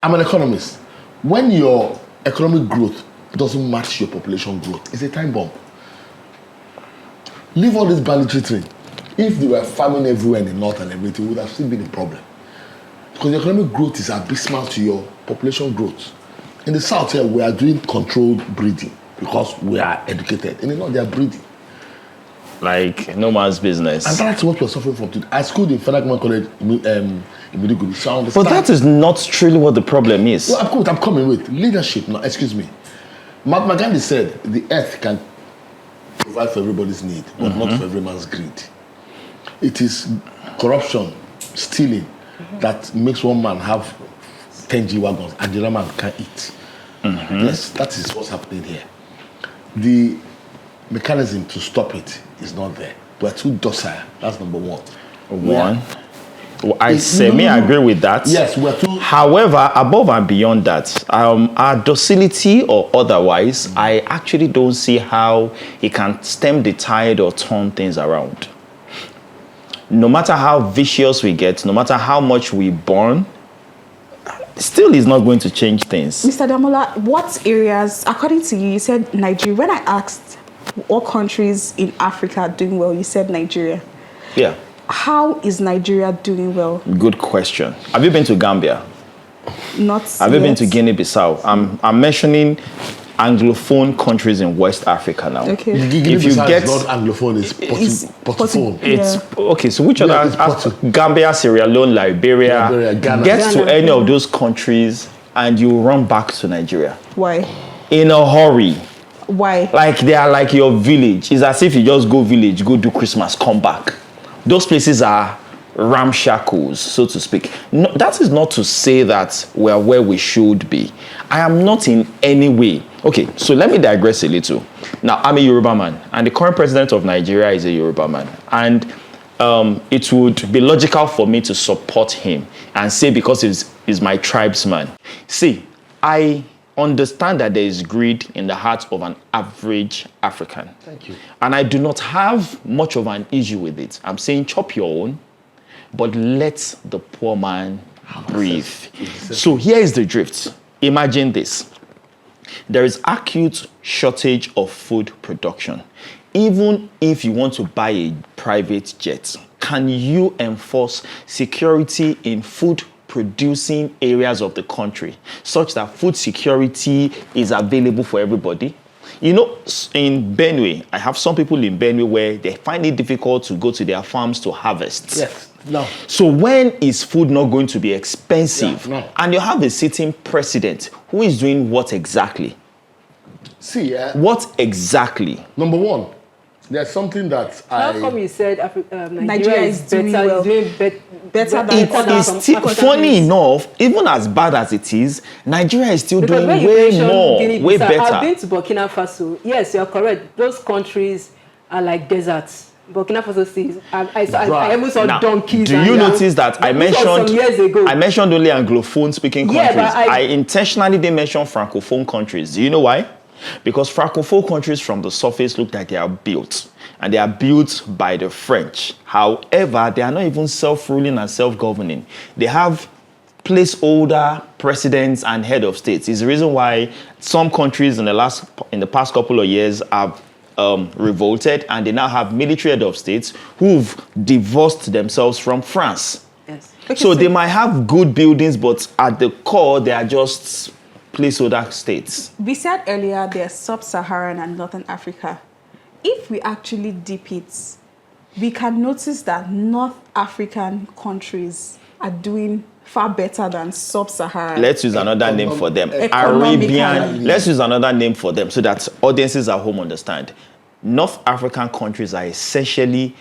I'm an economist. When your economic growth doesn't match your population growth, it's a time bomb. Leave all this banditry thing. If they were farming everywhere in the north and everything, it would have still been a problem. Because the economic growth is abysmal to your population growth. In the south here, we are doing controlled breeding because we are educated. In the north, they are breeding. Like no man's business. And that's what we're suffering from today. I schooled in Federal Government College in Maiduguri, so I understand. But that is not truly what the problem is. Well, I'm coming with leadership now. Excuse me. Mahatma Gandhi said the earth can provide for everybody's need, but not for every man's greed. It is corruption, stealing, that makes one man have 10 G-Wagons and the other man can't eat. Yes, that is what's happening here. The mechanism to stop it is not there. We're too docile. That's number one. Well, I semi-agree with that. Yes, we're too... However, above and beyond that, our docility or otherwise, I actually don't see how it can stem the tide or turn things around. No matter how vicious we get, no matter how much we burn, still is not going to change things. Mr. Damola, what areas, according to you said Nigeria. When I asked what countries in Africa are doing well, you said Nigeria. Yeah. How is Nigeria doing well? Good question. Have you been to Gambia? Not Have you been to Guinea-Bissau? I'm mentioning Anglophone countries in West Africa now. Okay. If you get not Anglophone, it's Portophone. It's okay. So which Yeah, it's other Gambia, Sierra Leone, Liberia, Ghana. get to any of those countries and you run back to Nigeria Why? in a hurry. Why? Like they are like your village. It's as if you just go village, go do Christmas, come back. Those places are ramshackles, so to speak. No, that is not to say that we are where we should be. I am not in any way. Okay, so let me digress a little. Now, I'm a Yoruba man, and the current president of Nigeria is a Yoruba man. And it would be logical for me to support him and say because he's my tribesman. See, I understand that there is greed in the heart of an average African. Thank you. And I do not have much of an issue with it. I'm saying chop your own, but let the poor man breathe. So here is the drift. Imagine this. There is acute shortage of food production. Even if you want to buy a private jet, can you enforce security in food producing areas of the country such that food security is available for everybody? You know, in Benue, I have some people in Benue where they find it difficult to go to their farms to harvest. Yes. No. So when is food not going to be expensive? Yeah, no. And you have a sitting president who is doing what exactly? See, What exactly? number one, there's something that How come you said Nigeria Nigeria is is doing better? well. Doing Better than It other is some still, other funny countries. enough, even as bad as it is, Nigeria is still Because doing when you way mentioned more, Guinea-Bissau, way I've better. been to Burkina Faso. Yes, you're correct. Those countries are like deserts. Burkina Faso sees. I almost saw Now, donkeys. do you notice that I This was some mentioned years ago. I mentioned only Anglophone speaking Yeah, countries. but I intentionally didn't mention Francophone countries. Do you know why? Because Francophone countries from the surface look like they are built. And they are built by the French. However, they are not even self-ruling and self-governing. They have placeholder presidents and head of states. It's the reason why some countries in the past couple of years have revolted, and they now have military head of states who've divorced themselves from France. Yes. So they might have good buildings, but at the core, they are just placeholder states. We said earlier there's sub-Saharan and Northern Africa. If we actually dip it, we can notice that North African countries are doing far better than sub-Saharan. Let's use another name for them. Economically. Arabian. Let's use another name for them so that audiences at home understand. North African countries are essentially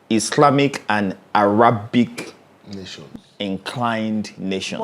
Islamic and Arabic nations. inclined nations.